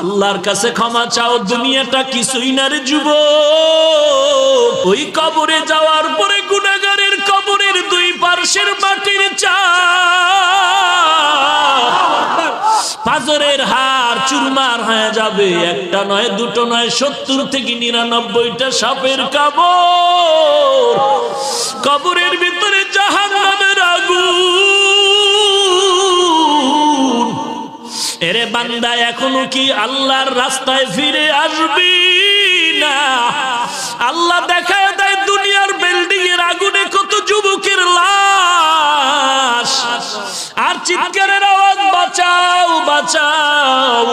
আল্লাহর কাছে ক্ষমা চাও, দুনিয়াটা কিছুই না রে যুবক। ওই কবরে যাওয়ার পরে গুনাহগারের কবরের দুই পার্শ্বের মাটির চাপ পাজরের হাড় চুরমার হয়ে যাবে। একটা নয়, দুটো নয়, 70 থেকে 99টা সাপের কামড়। কবরের ভিতরে জাহান্নামের আগুন। এরে বান্দা, এখনো কি আল্লাহর রাস্তায় ফিরে আসবি না? আল্লাহ দেখায় দেয় দুনিয়ার বিল্ডিং এর আগুনে কত যুবকের লাশ, আর চিৎকারের আওয়াজ, বাঁচাও বাঁচাও।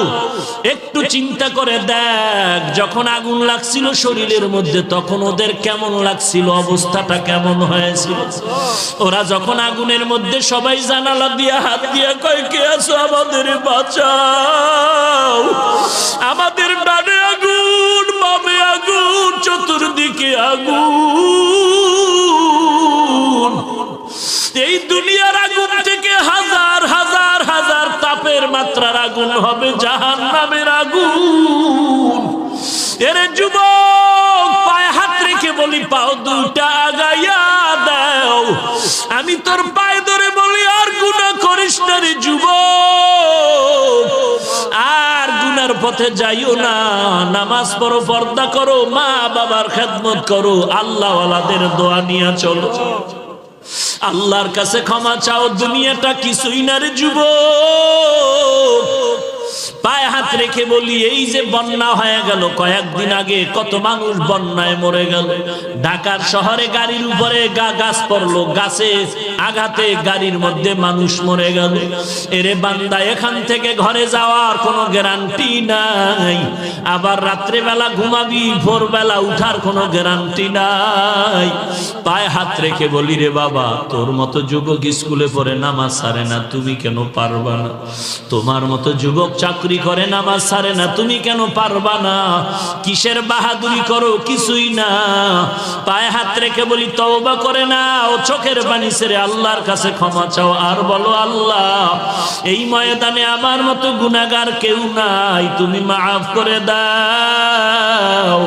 একটু চিন্তা করে দেখ, যখন আগুন লাগছিল শরীরের মধ্যে তখন ওদের কেমন লাগছিল, অবস্থাটা কেমন হয়েছিল। ওরা যখন আগুনের মধ্যে সবাই জানালা দিয়ে হাত দিয়ে কয়, কে আছো, আমাদের বাঁচাও। আমাদের ডানে আগুন, বামে আগুন, চতুর্দিকে আগুন। এই দুনিয়ার আগুন থেকে হাজার হাজার হাজার তাপের মাত্রার আগুন হবে জাহান্নামের আগুন। এরে যুবক, পায়ে হাত রেখে বলি, পাও দুটা আগাইয়া দাও। আমি তোর পায়ে ধরে বলি, আর গুনাহ করিস না রে যুবক, আর গুনার পথে যাইও না। নামাজ পড়ো, পর্দা করো, মা বাবার খেদমত করো, আল্লাহ ওয়ালাদের দোয়া নিয়ে চলো। আল্লাহর কাছে ক্ষমা চাও, দুনিয়াটা কিছুই না রে যুবক। পায়ে হাত রেখে বলি, এই যে বন্যা হয়ে গেল কয়েকদিন আগে, কত মানুষ বন্যায় মরে গেল। ঢাকার শহরে গাড়ির উপরে গাছ পড়লো, গাছে আঘাতে গাড়ির মধ্যে মানুষ মরে গেল। এরে বান্দা, এখান থেকে ঘরে যাওয়ার কোনো গ্যারান্টি নাই। আবার রাত্রেবেলা ঘুমাবি, ভোরবেলা উঠার কোনো গ্যারান্টি নাই। পায়ে হাত রেখে বলি, রে বাবা, তোর মতো যুবক স্কুলে পড়ে নামাজ ছাড়ে না, তুমি কেন পারবা না? তোমার মতো যুবক চাকরি করে নামাজ ছাড়ে না, তুমি কেন পারবা না? কিসের বাহাদুরি করো? কিছুই না। পায়ে হাত রেখে বলি, তওবা করে না, ও চোখের পানি ছেড়ে আল্লাহর কাছে ক্ষমা চাও, আর বলো, আল্লাহ, এই ময়দানে আমার মতো গুনাহগার কেউ নাই, তুমি মাফ করে দাও।